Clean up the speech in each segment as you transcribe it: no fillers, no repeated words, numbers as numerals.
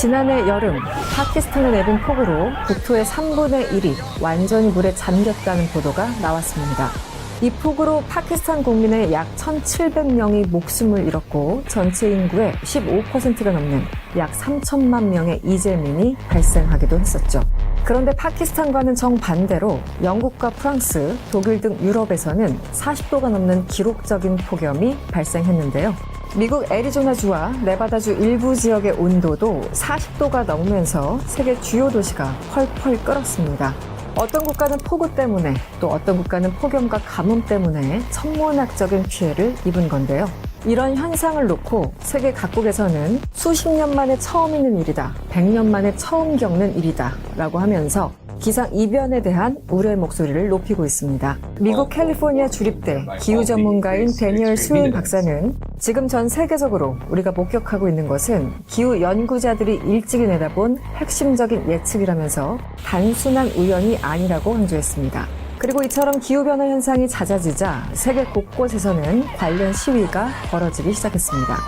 지난해 여름 파키스탄에 내린 폭우로 국토의 3분의 1이 완전히 물에 잠겼다는 보도가 나왔습니다. 이 폭우로 파키스탄 국민의 약 1,700명이 목숨을 잃었고 전체 인구의 15%가 넘는 약 3천만 명의 이재민이 발생하기도 했었죠. 그런데 파키스탄과는 정반대로 영국과 프랑스, 독일 등 유럽에서는 40도가 넘는 기록적인 폭염이 발생했는데요. 미국 애리조나주와 네바다주 일부 지역의 온도도 40도가 넘으면서 세계 주요 도시가 펄펄 끓었습니다. 어떤 국가는 폭우 때문에 또 어떤 국가는 폭염과 가뭄 때문에 천문학적인 피해를 입은 건데요. 이런 현상을 놓고 세계 각국에서는 수십 년 만에 처음 있는 일이다, 100년 만에 처음 겪는 일이다 라고 하면서 기상이변에 대한 우려의 목소리를 높이고 있습니다. 미국 캘리포니아 주립대 기후 전문가인 데니얼 스윈 박사는 지금 전 세계적으로 우리가 목격하고 있는 것은 기후 연구자들이 일찍이 내다본 핵심적인 예측이라면서 단순한 우연이 아니라고 강조했습니다. 그리고 이처럼 기후변화 현상이 잦아지자 세계 곳곳에서는 관련 시위가 벌어지기 시작했습니다.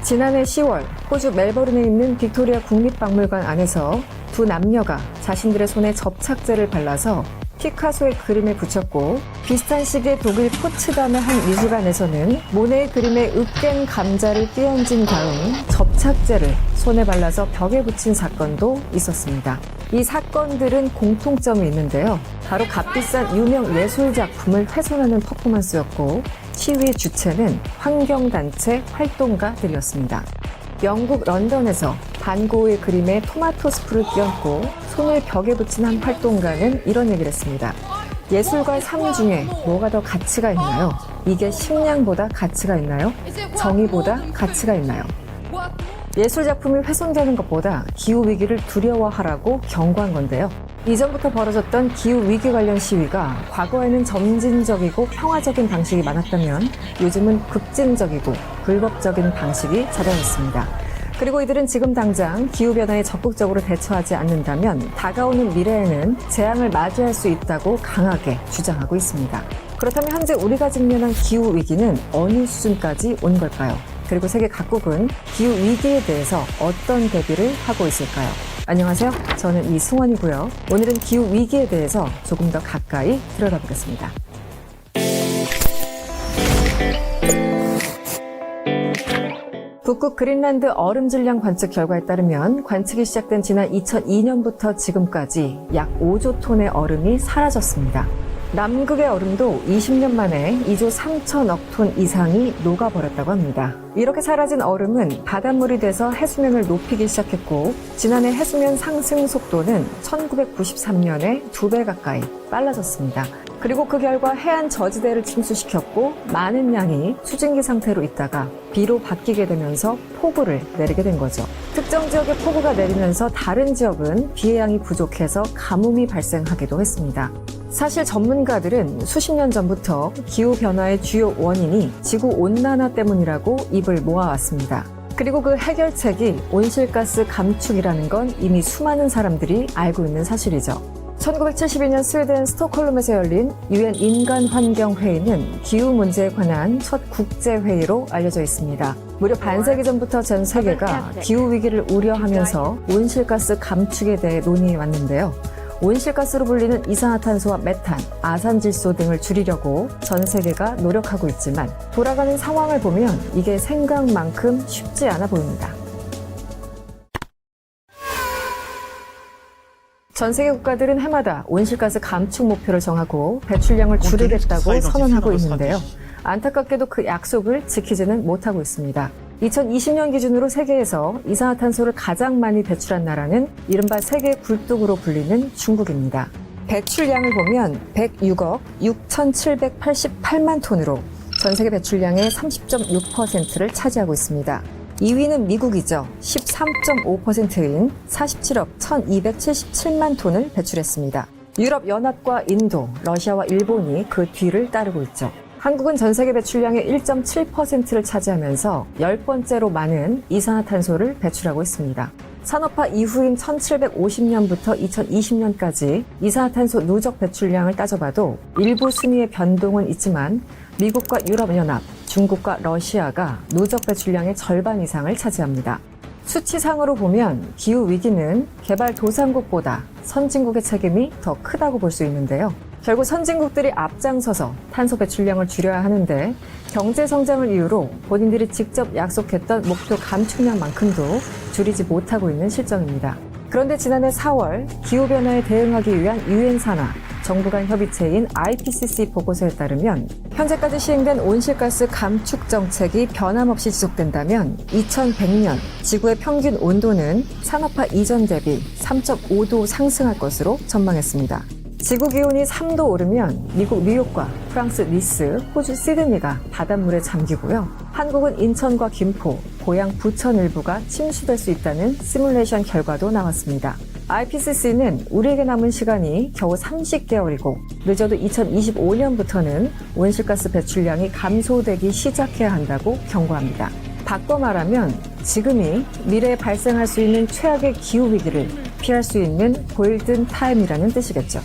지난해 10월 호주 멜버른에 있는 빅토리아 국립박물관 안에서 두 남녀가 자신들의 손에 접착제를 발라서 피카소의 그림에 붙였고, 비슷한 시기에 독일 포츠담의 한 미술관에서는 모네의 그림에 으깬 감자를 끼얹은 다음 접착제를 손에 발라서 벽에 붙인 사건도 있었습니다. 이 사건들은 공통점이 있는데요. 바로 값비싼 유명 예술 작품을 훼손하는 퍼포먼스였고, 시위의 주체는 환경단체 활동가들이었습니다. 영국 런던에서 반 고흐의 그림에 토마토 스프를 끼얹고 손을 벽에 붙인 한 활동가는 이런 얘기를 했습니다. 예술가의 삶 중에 뭐가 더 가치가 있나요? 이게 식량보다 가치가 있나요? 정의보다 가치가 있나요? 예술 작품이 훼손되는 것보다 기후위기를 두려워하라고 경고한 건데요. 이전부터 벌어졌던 기후위기 관련 시위가 과거에는 점진적이고 평화적인 방식이 많았다면 요즘은 급진적이고 불법적인 방식이 잦아졌습니다. 그리고 이들은 지금 당장 기후변화에 적극적으로 대처하지 않는다면 다가오는 미래에는 재앙을 맞이할 수 있다고 강하게 주장하고 있습니다. 그렇다면 현재 우리가 직면한 기후위기는 어느 수준까지 온 걸까요? 그리고 세계 각국은 기후위기에 대해서 어떤 대비를 하고 있을까요? 안녕하세요. 저는 이승원이고요. 오늘은 기후위기에 대해서 조금 더 가까이 들여다보겠습니다. 북극 그린란드 얼음 질량 관측 결과에 따르면 관측이 시작된 지난 2002년부터 지금까지 약 5조 톤의 얼음이 사라졌습니다. 남극의 얼음도 20년 만에 2조 3천억 톤 이상이 녹아버렸다고 합니다. 이렇게 사라진 얼음은 바닷물이 돼서 해수면을 높이기 시작했고, 지난해 해수면 상승 속도는 1993년에 2배 가까이 빨라졌습니다. 그리고 그 결과 해안 저지대를 침수시켰고, 많은 양이 수증기 상태로 있다가 비로 바뀌게 되면서 폭우를 내리게 된 거죠. 특정 지역에 폭우가 내리면서 다른 지역은 비의 양이 부족해서 가뭄이 발생하기도 했습니다. 사실 전문가들은 수십 년 전부터 기후변화의 주요 원인이 지구온난화 때문이라고 입을 모아왔습니다. 그리고 그 해결책이 온실가스 감축이라는 건 이미 수많은 사람들이 알고 있는 사실이죠. 1972년 스웨덴 스톡홀름에서 열린 유엔 인간환경회의는 기후 문제에 관한 첫 국제회의로 알려져 있습니다. 무려 반세기 전부터 전 세계가 기후위기를 우려하면서 온실가스 감축에 대해 논의해 왔는데요. 온실가스로 불리는 이산화탄소와 메탄, 아산질소 등을 줄이려고 전 세계가 노력하고 있지만 돌아가는 상황을 보면 이게 생각만큼 쉽지 않아 보입니다. 전 세계 국가들은 해마다 온실가스 감축 목표를 정하고 배출량을 줄이겠다고 선언하고 있는데요. 안타깝게도 그 약속을 지키지는 못하고 있습니다. 2020년 기준으로 세계에서 이산화탄소를 가장 많이 배출한 나라는 이른바 세계 굴뚝으로 불리는 중국입니다. 배출량을 보면 106억 6,788만 톤으로 전 세계 배출량의 30.6%를 차지하고 있습니다. 2위는 미국이죠. 13.5%인 47억 1,277만 톤을 배출했습니다. 유럽연합과 인도, 러시아와 일본이 그 뒤를 따르고 있죠. 한국은 전 세계 배출량의 1.7%를 차지하면서 10번째로 많은 이산화탄소를 배출하고 있습니다. 산업화 이후인 1750년부터 2020년까지 이산화탄소 누적 배출량을 따져봐도 일부 순위의 변동은 있지만 미국과 유럽연합, 중국과 러시아가 누적 배출량의 절반 이상을 차지합니다. 수치상으로 보면 기후위기는 개발도상국보다 선진국의 책임이 더 크다고 볼 수 있는데요. 결국 선진국들이 앞장서서 탄소 배출량을 줄여야 하는데 경제 성장을 이유로 본인들이 직접 약속했던 목표 감축량만큼도 줄이지 못하고 있는 실정입니다. 그런데 지난해 4월 기후변화에 대응하기 위한 유엔 산하 정부 간 협의체인 IPCC 보고서에 따르면 현재까지 시행된 온실가스 감축 정책이 변함없이 지속된다면 2100년 지구의 평균 온도는 산업화 이전 대비 3.5도 상승할 것으로 전망했습니다. 지구 기온이 3도 오르면 미국 뉴욕과 프랑스 니스, 호주 시드니가 바닷물에 잠기고요. 한국은 인천과 김포, 고향 부천 일부가 침수될 수 있다는 시뮬레이션 결과도 나왔습니다. IPCC는 우리에게 남은 시간이 겨우 30개월이고 늦어도 2025년부터는 온실가스 배출량이 감소되기 시작해야 한다고 경고합니다. 바꿔 말하면 지금이 미래에 발생할 수 있는 최악의 기후위기를 피할 수 있는 골든 타임이라는 뜻이겠죠.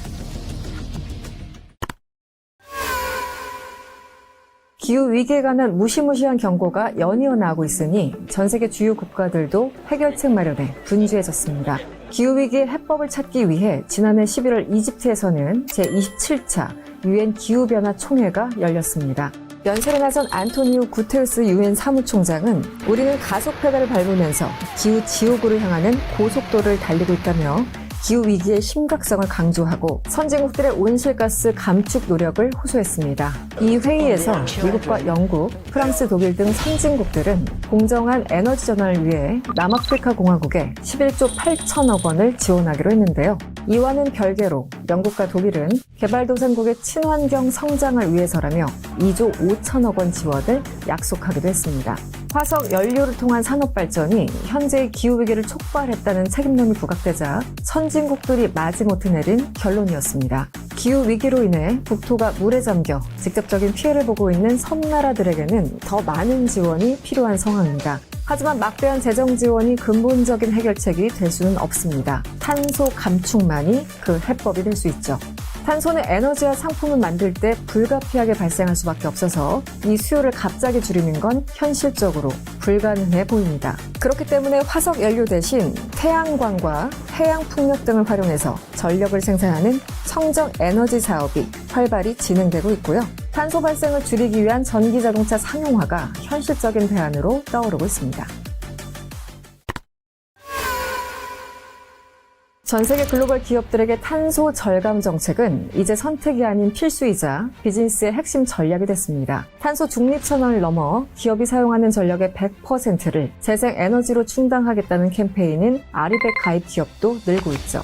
기후위기에 관한 무시무시한 경고가 연이어 나오고 있으니 전 세계 주요 국가들도 해결책 마련에 분주해졌습니다. 기후위기의 해법을 찾기 위해 지난해 11월 이집트에서는 제27차 유엔 기후변화 총회가 열렸습니다. 연설에 나선 안토니오 구테르스 유엔 사무총장은 우리는 가속 페달을 밟으면서 기후 지옥으로 향하는 고속도로를 달리고 있다며 기후위기의 심각성을 강조하고 선진국들의 온실가스 감축 노력을 호소했습니다. 이 회의에서 미국과 영국, 프랑스, 독일 등 선진국들은 공정한 에너지 전환을 위해 남아프리카 공화국에 11조 8천억 원을 지원하기로 했는데요. 이와는 별개로 영국과 독일은 개발도상국의 친환경 성장을 위해서라며 2조 5천억 원 지원을 약속하기도 했습니다. 화석 연료를 통한 산업 발전이 현재의 기후위기를 촉발했다는 책임론이 부각되자 선진국들이 마지못해 내린 결론이었습니다. 기후위기로 인해 국토가 물에 잠겨 직접적인 피해를 보고 있는 섬나라들에게는 더 많은 지원이 필요한 상황입니다. 하지만 막대한 재정 지원이 근본적인 해결책이 될 수는 없습니다. 탄소 감축만이 그 해법이 될 수 있죠. 탄소는 에너지와 상품을 만들 때 불가피하게 발생할 수밖에 없어서 이 수요를 갑자기 줄이는 건 현실적으로 불가능해 보입니다. 그렇기 때문에 화석 연료 대신 태양광과 해양 풍력 등을 활용해서 전력을 생산하는 청정 에너지 사업이 활발히 진행되고 있고요. 탄소 발생을 줄이기 위한 전기 자동차 상용화가 현실적인 대안으로 떠오르고 있습니다. 전 세계 글로벌 기업들에게 탄소 절감 정책은 이제 선택이 아닌 필수이자 비즈니스의 핵심 전략이 됐습니다. 탄소 중립 선언을 넘어 기업이 사용하는 전력의 100%를 재생 에너지로 충당하겠다는 캠페인인 아리백 가입 기업도 늘고 있죠.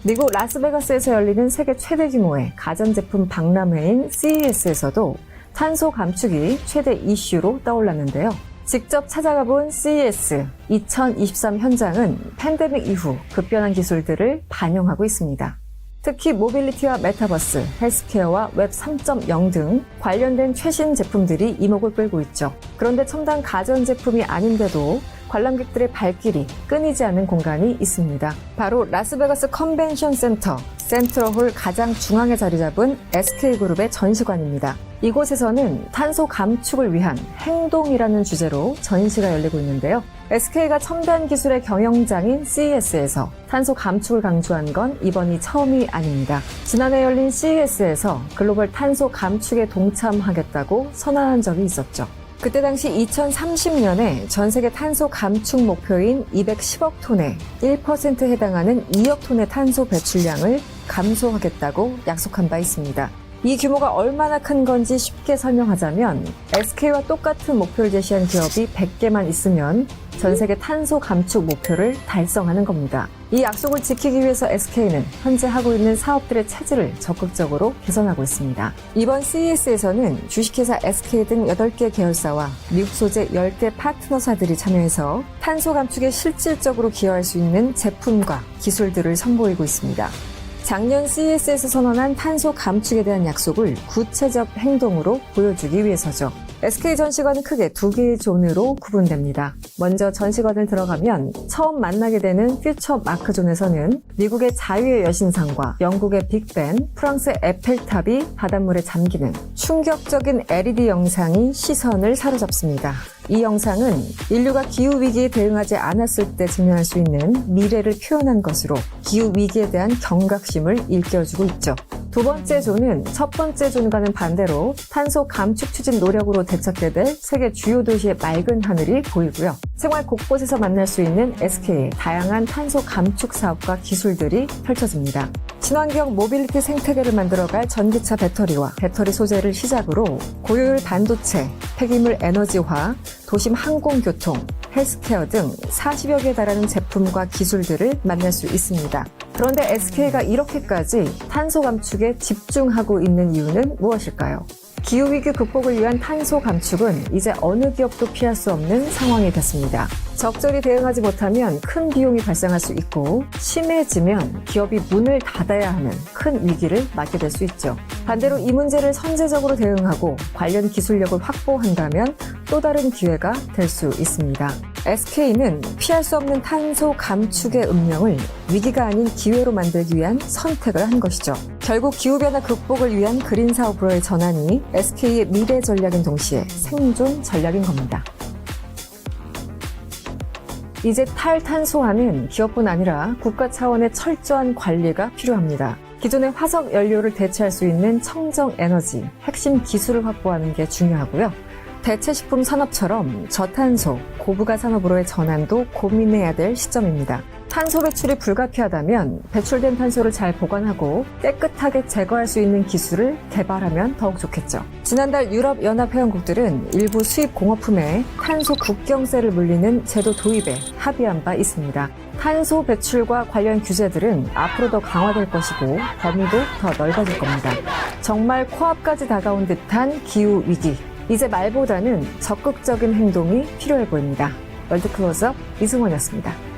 미국 라스베가스에서 열리는 세계 최대 규모의 가전제품 박람회인 CES에서도 탄소 감축이 최대 이슈로 떠올랐는데요. 직접 찾아가 본 CES 2023 현장은 팬데믹 이후 급변한 기술들을 반영하고 있습니다. 특히 모빌리티와 메타버스, 헬스케어와 웹 3.0 등 관련된 최신 제품들이 이목을 끌고 있죠. 그런데 첨단 가전제품이 아닌데도 관람객들의 발길이 끊이지 않는 공간이 있습니다. 바로 라스베가스 컨벤션 센터, 센트럴홀 가장 중앙에 자리 잡은 SK그룹의 전시관입니다. 이곳에서는 탄소 감축을 위한 행동이라는 주제로 전시가 열리고 있는데요. SK가 첨단 기술의 경영장인 CES에서 탄소 감축을 강조한 건 이번이 처음이 아닙니다. 지난해 열린 CES에서 글로벌 탄소 감축에 동참하겠다고 선언한 적이 있었죠. 그때 당시 2030년에 전 세계 탄소 감축 목표인 210억 톤에 1% 해당하는 2억 톤의 탄소 배출량을 감소하겠다고 약속한 바 있습니다. 이 규모가 얼마나 큰 건지 쉽게 설명하자면 SK와 똑같은 목표를 제시한 기업이 100개만 있으면 전 세계 탄소 감축 목표를 달성하는 겁니다. 이 약속을 지키기 위해서 SK는 현재 하고 있는 사업들의 체질을 적극적으로 개선하고 있습니다. 이번 CES에서는 주식회사 SK 등 8개 계열사와 미국 소재 10개 파트너사들이 참여해서 탄소 감축에 실질적으로 기여할 수 있는 제품과 기술들을 선보이고 있습니다. 작년 CES에서 선언한 탄소 감축에 대한 약속을 구체적 행동으로 보여주기 위해서죠. SK전시관은 크게 두 개의 존으로 구분됩니다. 먼저 전시관을 들어가면 처음 만나게 되는 퓨처 마크존에서는 미국의 자유의 여신상과 영국의 빅벤, 프랑스의 에펠탑이 바닷물에 잠기는 충격적인 LED 영상이 시선을 사로잡습니다. 이 영상은 인류가 기후위기에 대응하지 않았을 때 직면할 수 있는 미래를 표현한 것으로 기후위기에 대한 경각심을 일깨워주고 있죠. 두 번째 존은 첫 번째 존과는 반대로 탄소 감축 추진 노력으로 되찾게 될 세계 주요 도시의 맑은 하늘이 보이고요. 생활 곳곳에서 만날 수 있는 SK의 다양한 탄소 감축 사업과 기술들이 펼쳐집니다. 친환경 모빌리티 생태계를 만들어갈 전기차 배터리와 배터리 소재를 시작으로 고효율 반도체, 폐기물 에너지화, 도심 항공교통, 헬스케어 등 40여 개에 달하는 제품과 기술들을 만날 수 있습니다. 그런데 SK가 이렇게까지 탄소 감축에 집중하고 있는 이유는 무엇일까요? 기후위기 극복을 위한 탄소 감축은 이제 어느 기업도 피할 수 없는 상황이 됐습니다. 적절히 대응하지 못하면 큰 비용이 발생할 수 있고 심해지면 기업이 문을 닫아야 하는 큰 위기를 맞게 될 수 있죠. 반대로 이 문제를 선제적으로 대응하고 관련 기술력을 확보한다면 또 다른 기회가 될 수 있습니다. SK는 피할 수 없는 탄소 감축의 운명을 위기가 아닌 기회로 만들기 위한 선택을 한 것이죠. 결국 기후변화 극복을 위한 그린 사업으로의 전환이 SK의 미래 전략인 동시에 생존 전략인 겁니다. 이제 탈탄소화는 기업뿐 아니라 국가 차원의 철저한 관리가 필요합니다. 기존의 화석 연료를 대체할 수 있는 청정 에너지, 핵심 기술을 확보하는 게 중요하고요. 대체식품 산업처럼 저탄소, 고부가 산업으로의 전환도 고민해야 될 시점입니다. 탄소 배출이 불가피하다면 배출된 탄소를 잘 보관하고 깨끗하게 제거할 수 있는 기술을 개발하면 더욱 좋겠죠. 지난달 유럽연합회원국들은 일부 수입 공업품에 탄소 국경세를 물리는 제도 도입에 합의한 바 있습니다. 탄소 배출과 관련 규제들은 앞으로 더 강화될 것이고 범위도 더 넓어질 겁니다. 정말 코앞까지 다가온 듯한 기후위기. 이제 말보다는 적극적인 행동이 필요해 보입니다. 월드클로즈업 이승원이었습니다.